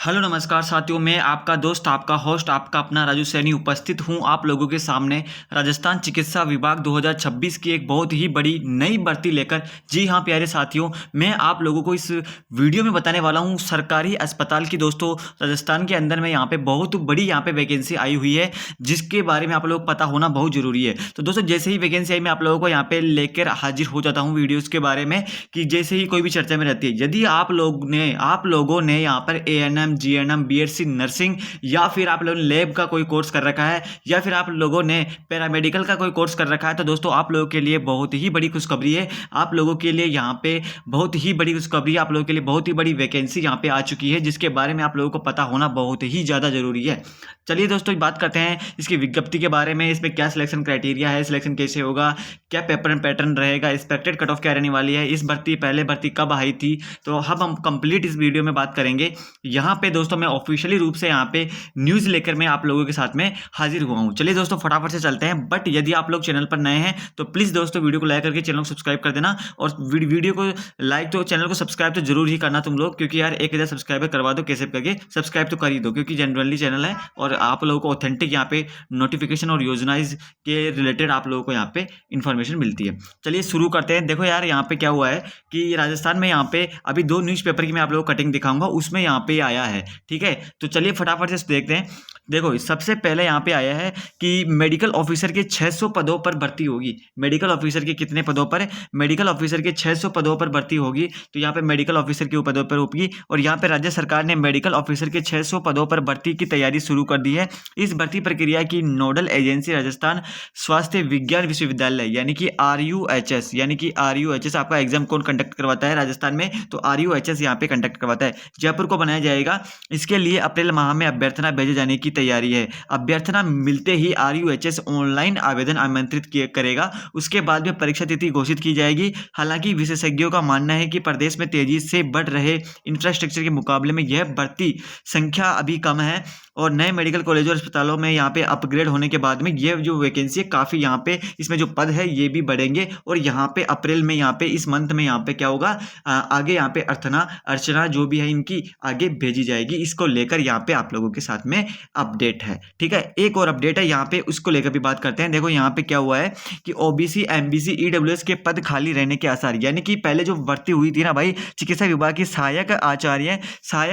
Hello नमस्कार साथियों, मैं आपका दोस्त, आपका होस्ट, आपका अपना राजू सैनी उपस्थित हूं आप लोगों के सामने राजस्थान चिकित्सा विभाग 2026 की एक बहुत ही बड़ी नई भर्ती लेकर। जी हां प्यारे साथियों, मैं आप लोगों को इस वीडियो में बताने वाला हूं सरकारी अस्पताल की। दोस्तों, राजस्थान के अंदर में यहाँ पे बहुत बड़ी यहाँ पे वैकेंसी आई हुई है, जिसके बारे में आप लोग पता होना बहुत जरूरी है। तो दोस्तों, जैसे ही वैकेंसी आई मैं आप लोगों को यहाँ पे लेकर हाजिर हो जाता हूँ वीडियोज़ के बारे में, कि जैसे ही कोई भी चर्चा में रहती है, यदि आप लोगों ने यहाँ पर ANM GNM BSc नर्सिंग, या फिर आप लोगों ने लैब का कोई कोर्स कर रखा है, या फिर आप लोगों ने पैरामेडिकल का कोई कोर्स कर रखा है, तो दोस्तों आप लोगों के लिए बहुत ही बड़ी खुशखबरी है। आप लोगों के लिए यहाँ पे बहुत ही बड़ी खुशखबरी है, आप लोगों के लिए बहुत ही बड़ी वैकेंसी यहाँ पे आ चुकी है, जिसके बारे में आप लोगों को पता होना बहुत ही ज़्यादा जरूरी है। चलिए दोस्तों, बात करते हैं इसकी विज्ञप्ति के बारे में। इसमें क्या सिलेक्शन क्राइटेरिया है, सिलेक्शन कैसे होगा, क्या पेपर एंड पैटर्न रहेगा, एक्सपेक्टेड कट ऑफ क्या रहने वाली है, इस पहले भर्ती कब आई थी, तो अब हम कंप्लीट इस वीडियो में बात करेंगे। यहाँ पे दोस्तों मैं ऑफिशियली रूप से यहाँ पे न्यूज़ लेकर मैं आप लोगों के साथ में हाजिर हुआ हूँ। चलिए दोस्तों, फटाफट से चलते हैं। बट यदि आप लोग चैनल पर नए हैं तो प्लीज़ दोस्तों वीडियो को लाइक करके चैनल को सब्सक्राइब कर देना, और वीडियो को लाइक तो चैनल को सब्सक्राइब तो जरूर ही करना तुम लोग, क्योंकि यार 1000 सब्सक्राइबर करवा दो, कैसे करके सब्सक्राइब तो कर ही दो, क्योंकि जनरली चैनल है और आप लोगों को ऑथेंटिक यहाँ पे नोटिफिकेशन और योजनाएं के रिलेटेड आप लोगों को यहाँ पे इंफॉर्मेशन मिलती है। चलिए शुरू करते हैं। देखो यार, यहाँ पे क्या हुआ है कि राजस्थान में यहाँ पे अभी 2 न्यूज़पेपर की मैं आप लोगों को कटिंग दिखाऊंगा, उसमें यहाँ पे आया है। ठीक है, तो चलिए फटाफट से देखते हैं। देखो, सबसे पहले यहाँ पे आया है कि मेडिकल ऑफिसर के 600 पदों पर भर्ती होगी। मेडिकल ऑफिसर के कितने पदों पर? मेडिकल ऑफिसर के 600 पदों पर भर्ती होगी। तो यहाँ पे मेडिकल ऑफिसर के पदों पर होगी, और यहाँ पे राज्य सरकार ने मेडिकल ऑफिसर के 600 पदों पर भर्ती की तैयारी शुरू कर दी है। इस भर्ती प्रक्रिया की नोडल एजेंसी राजस्थान स्वास्थ्य विज्ञान विश्वविद्यालय यानी कि RUHS, यानी कि RUHS आपका एग्जाम कौन कंडक्ट करवाता है राजस्थान में? तो RUHS यहाँ पे कंडक्ट करवाता है। जयपुर को बनाया जाएगा। इसके लिए अप्रैल माह में अभ्यर्थना भेजे जाने की तैयारी है। अभ्यर्थना मिलते ही RUHS ऑनलाइन आवेदन आमंत्रित करेगा। उसके बाद में परीक्षा तिथि घोषित की जाएगी। हालांकि विशेषज्ञों का मानना है कि प्रदेश में तेजी से बढ़ रहे इंफ्रास्ट्रक्चर के मुकाबले में यह भर्ती संख्या अभी कम है, और नए मेडिकल कॉलेजों और अस्पतालों में यहाँ पे अपग्रेड होने के बाद में ये जो वैकेंसी है काफ़ी यहाँ पे इसमें जो पद है ये भी बढ़ेंगे। और यहाँ पे अप्रैल में यहाँ पे इस मंथ में यहाँ पे क्या होगा, आगे यहाँ पे अर्चना जो भी है इनकी आगे भेजी जाएगी। इसको लेकर यहाँ पे आप लोगों के साथ में अपडेट है। ठीक है, एक और अपडेट है यहाँ पे, उसको लेकर भी बात करते हैं। देखो यहाँ पे क्या हुआ है कि OBC MBC EWS के पद खाली रहने के आसार, यानी कि पहले जो भर्ती हुई थी ना भाई, चिकित्सा विभाग की सहायक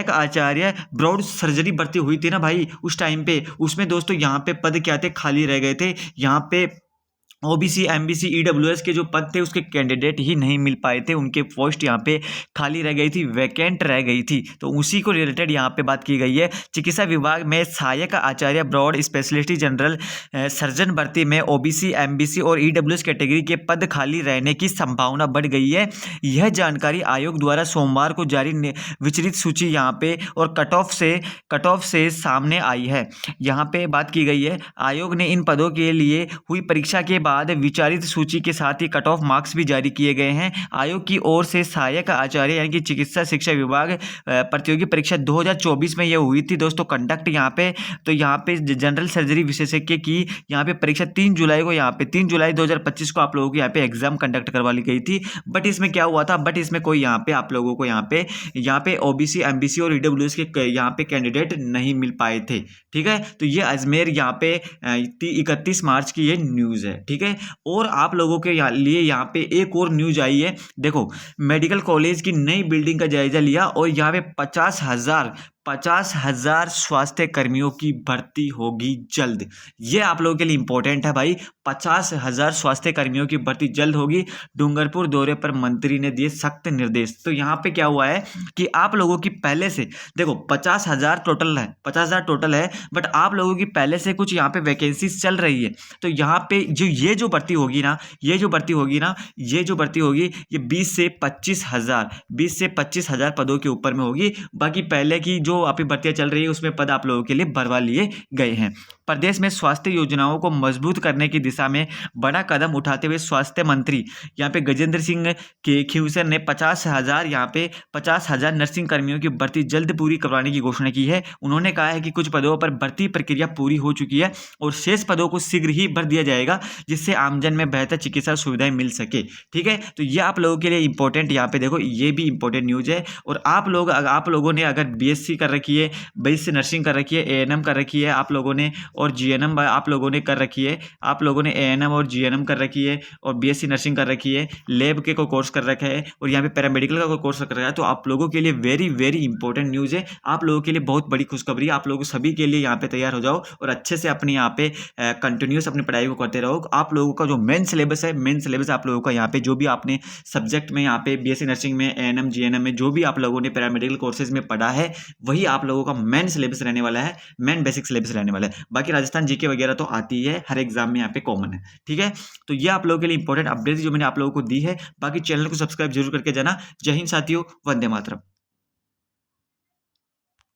आचार्य ब्रॉड सर्जरी भर्ती हुई थी ना भाई, उस टाइम पे उसमें दोस्तों यहाँ पे पद क्या थे, खाली रह गए थे। यहाँ पे OBC MBC EWS के जो पद थे उसके कैंडिडेट ही नहीं मिल पाए थे, उनके पोस्ट यहाँ पे खाली रह गई थी, वैकेंट रह गई थी। तो उसी को रिलेटेड यहाँ पे बात की गई है। चिकित्सा विभाग में सहायक आचार्य ब्रॉड स्पेशलिस्ट जनरल सर्जन भर्ती में OBC MBC और EWS कैटेगरी के पद खाली रहने की संभावना बढ़ गई है। यह जानकारी आयोग द्वारा सोमवार को जारी विचलित सूची यहाँ पे और कट ऑफ से सामने आई है। यहाँ पे बात की गई है, आयोग ने इन पदों के लिए हुई परीक्षा के बाद विचारित सूची के साथ ही कट ऑफ मार्क्स भी जारी किए गए हैं। आयोग की ओर से सहायक आचार्य यानी कि चिकित्सा शिक्षा विभाग प्रतियोगी परीक्षा 2024 में यह हुई थी दोस्तों कंडक्ट यहाँ पे। तो यहाँ पे जनरल सर्जरी विशेषज्ञ की यहाँ पे परीक्षा 3 जुलाई को, यहाँ पे 3 जुलाई 2025 को आप लोगों की यहाँ पे एग्जाम कंडक्ट करवा ली गई थी। बट इसमें क्या हुआ था, बट इसमें कोई यहाँ पे आप लोगों को यहाँ पे OBC MBC और EWS के यहाँ पे कैंडिडेट नहीं मिल पाए थे। ठीक है, तो ये अजमेर यहाँ पे 31 मार्च की ये न्यूज़ है। ठीक है, और आप लोगों के लिए यहाँ पे एक और न्यूज आई है। देखो, मेडिकल कॉलेज की नई बिल्डिंग का जायजा लिया, और यहाँ पे 50,000 स्वास्थ्य कर्मियों की भर्ती होगी जल्द। ये आप लोगों के लिए इंपॉर्टेंट है भाई, 50,000 स्वास्थ्य कर्मियों की भर्ती जल्द होगी। डूंगरपुर दौरे पर मंत्री ने दिए सख्त निर्देश। तो यहाँ पे क्या हुआ है कि आप लोगों की पहले से देखो 50,000 टोटल है, बट आप लोगों की पहले से कुछ यहाँ पे वैकेंसी चल रही है। तो यहाँ पे ये जो भर्ती होगी ये 20 से 25,000 पदों के ऊपर में होगी। बाकी पहले की जो अभी भर्तियां चल रही है उसमें पद आप लोगों के लिए भरवा लिए गए हैं। प्रदेश में स्वास्थ्य योजनाओं को मजबूत करने की दिशा में बड़ा कदम उठाते हुए स्वास्थ्य मंत्री यहाँ पे गजेंद्र सिंह के खींवसर ने 50,000 यहाँ पे 50,000 नर्सिंग कर्मियों की भर्ती जल्द पूरी करवाने की घोषणा की है। उन्होंने कहा है कि कुछ पदों पर भर्ती प्रक्रिया पूरी हो चुकी है और शेष पदों को शीघ्र ही भर दिया जाएगा, जिससे आमजन में बेहतर चिकित्सा सुविधाएं मिल सके। ठीक है, तो ये आप लोगों के लिए इंपॉर्टेंट, यहाँ पे देखो ये भी इंपॉर्टेंट न्यूज है। और आप लोगों ने अगर बीएससी कर रखी है, बीएससी नर्सिंग कर रखी है, एएनएम कर रखी है आप लोगों ने, और जीएनएम आप लोगों ने कर रखी है, आप लोगों ने एएनएम और जीएनएम कर रखी है और बीएससी नर्सिंग कर रखी है, लैब के कोई कोर्स कर रखा है और यहाँ पे पैरामेडिकल का कोई कोर्स कर रखा है, तो आप लोगों के लिए वेरी वेरी इंपॉर्टेंट न्यूज़ है। आप लोगों के लिए बहुत बड़ी खुशखबरी, आप लोगों सभी के लिए यहाँ पे तैयार हो जाओ और अच्छे से अपने यहाँ पे कंटिन्यूस अपनी पढ़ाई को करते रहो। आप लोगों का जो मेन सिलेबस है, मेन सिलेबस आप लोगों का यहाँ पे जो भी आपने सब्जेक्ट में यहाँ पे बीएससी नर्सिंग में, एएनएम जीएनएम में जो भी आप लोगों ने पैरामेडिकल कोर्सेज में पढ़ा है, वही आप लोगों का मेन सिलेबस रहने वाला है, मेन बेसिक सिलेबस रहने वाला है। बाकी राजस्थान जीके वगैरह तो आती है, हर एग्जाम में यहाँ पे कॉमन है। ठीक है, तो ये आप लोगों के लिए इंपॉर्टेंट अपडेट जो मैंने आप लोगों को दी है। बाकी चैनल को सब्सक्राइब जरूर करके जाना। जय हिंद साथियों, वंदे मातरम।